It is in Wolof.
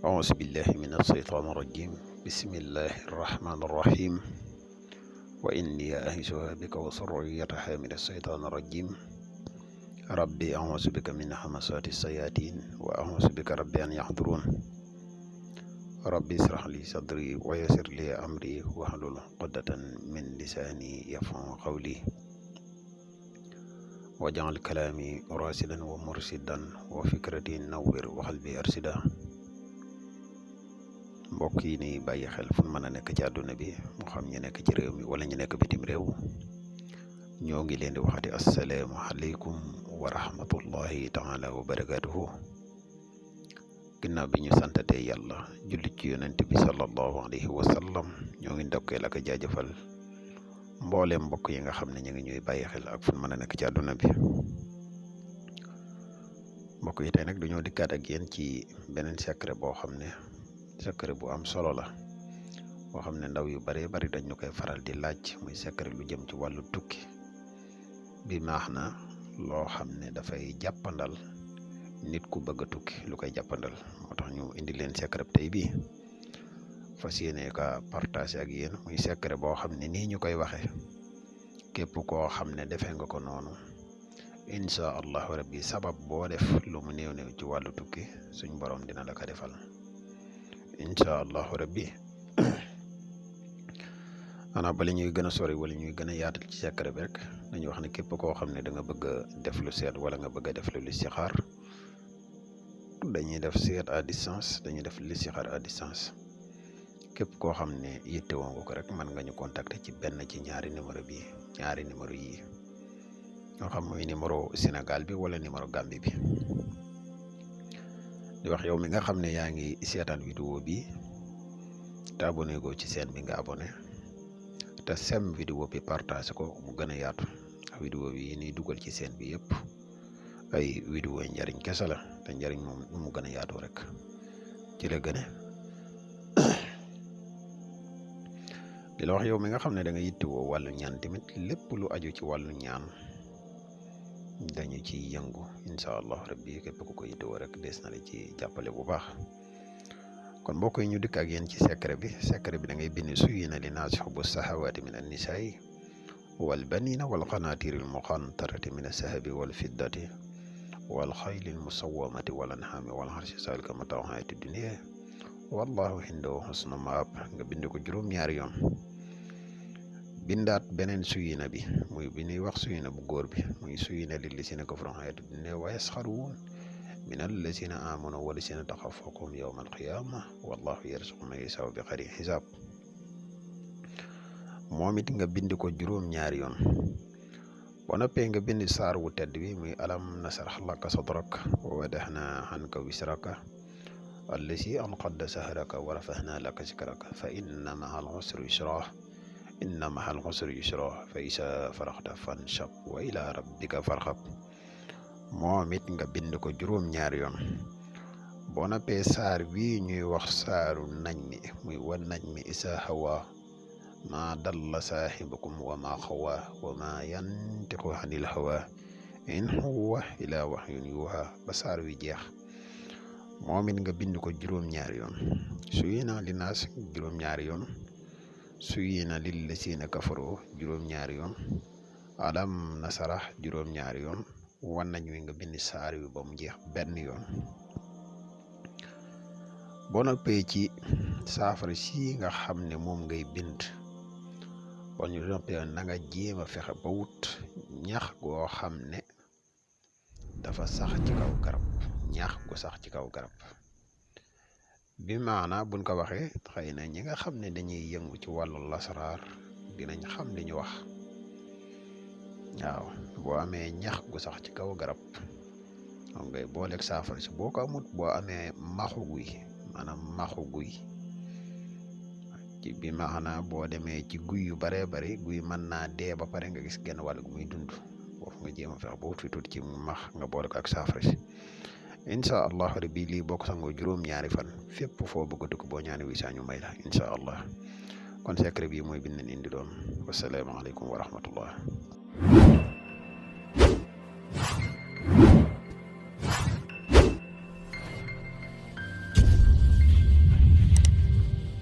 أعوذ بالله من الشيطان الرجيم بسم الله الرحمن الرحيم وإني أعيذها بك وذريتها من الشيطان الرجيم ربي أعوذ بك من همزات الشياطين وأعوذ بك ربي أن يحضرون ربي اشرح لي صدري ويسر لي أمري واحلل عقدة من لساني يفقهوا قولي واجعل كلامي راشدا ومرشدا وفكرتي نور وقلبي أرشدا mbokk yi ni bàyyi xel fu mën a nekk ci àdduna bi moo xam ñu nekk ci réew mi wala ñu nekk bitim réew ñoo ngi leen di waxati assalaamu aleykum wa rahmatullahi taala wa barakatuhu ginnaaw bi ñu santate yàlla julli ci yonent bi sallallahu alayhi wa sallam ñoo ngi ndokkeel ak jaajëfal mbooleem mbokk yi nga xam ne ñu ngi ñuy bàyyi xel ak fu mën a nekk ci àdduna bi mbokk yi tey nag dañoo dikkaat ak yéen ci beneen secret boo xam ne secret bu am solo la boo xam ne ndaw yu bari dañ ñu koy faral di laaj muy secret lu jëm ci wàllu tukki bi maax na loo xam ne dafay jàppandal nit ku bëgg a tukki lu koy jàppandal moo tax ñu indi leen secret tey bi fas yéene ka partage ak yéen muy secret boo xam ne nii ñu koy waxee képp koo xam ne defee nga ko noonu incha allahu rabbi sabab boo def lu mu néew ci wàllu tukki suñ borom dina la ko defal incha allahu rabbi ana bali ñuy gën a sori wala ñuy gën a yaatal ci secret bi rek dañuy wax ne képp koo xam ne da nga bëgg a def lu seet wala nga bëgg a def lu listixaar dañuy def seet à distance dañuy def listixaar à distance képp koo xam ne yittewoo nga ko rek mën nga ñu contacter ci benn ci ñaari numéro yi ñoo xam muy numéro Sénégal bi wala numéro Gambie bi di wax yow mi nga xam ne yaa ngi seetaan vidéo bi te abonné go ci chaîne bi nga abonné te sem vidéo bi partage ko mu gën a yaatu vidéo bi ni dugal ci chaîne bi yëpp ay vidéo njariñ kese la te njariñ moom mu gën a yaatu rek ci la gëne di la wax yow mi nga xam ne da nga yittewoo wàllu ñaan tamit lépp lu aju ci wàllu ñaan dañu ci yëngu incha allah rabbi képp ku ko yittewoo rek des na la ci jàppale bu baax kon mbokk yi ñu dikk ak yéen ci secret bi da ngay bind suyyina li naasi hubbu sahawaati min annisaai wal banina wal qanaatiri al muqantarati min asahabi wal fiddati wal xayli al musawamati wal anhaami wal harsi zaalika mataa'u hayaati dunya wallahu indahu husnu maab nga bind ko juróom-ñaari yoon bindaat beneen suyina bi muy bi ñuy wax suyina bu góor bi muy suyina lillazina kafaru hayaatu dunya wa yasxaruun min allazina amanu wallazina taxaffahum yawma alqiyama wallahu yarzuqu man yashaa bi xayri xisaab moom it nga bind ko juróom-ñaari yoon boo noppee nga bind saar wu tedd bi muy alam nasrah laka sadrak wa wada'na anka wisraka allazi anqadda sahraka wa rafa'na laka zikraka fa inna ma'al usri yusra inna ma'al usri yusra fa iza faraxta fanshab wa ila rabbika farxab moom it nga bind ko juróom-ñaari yoon boo noppee saar wi ñuy wax saaru najmi muy wa najmi isa hawa ma dalla saahibukum wa ma xawa wa ma yantiqu anil hawa in huwa ila wahyun yuha ba saar wi jeex moom it nga bind ko juróom-ñaari yoon suyina li naas juróom-ñaari yoon suyina lillazina kafaru juróom-ñaari yoon alam nasarah juróom-ñaari yoon wan nañ wi nga bind saar wi ba mu jeex benn yoon boo noppee ci saafara si nga xam ne moom ngay bind boo ñu noppee na nga jéem a fexe ba wut ñax goo xam ne dafa sax ci kaw garab ñax gu sax ci kaw garab bi maana buñ ko waxee xëy na ñi nga xam ne dañuy yëngu ci wàllu lasaraar dinañ xam li ñu wax waaw boo amee ñax gu sax ci kaw garab moom ngay booleeg saafara si boo ko amut boo amee maxu guy maanaam maxu guy ci bi maana boo demee ci guy yu baree bari guy mën naa dee ba pare nga gis genn wàll gu muy dund foofu nga jéem a fex ba wut fi tuuti ci max nga boole ko ak saafara si incha allah rabbi lii boo ko sangoo juróom-ñaari fan fépp foo bëgg a dugg boo ñaani wi saa ñu may la incha allah kon secret bi mooy bind indi doon wasalaamaaleykum wa rahmatullah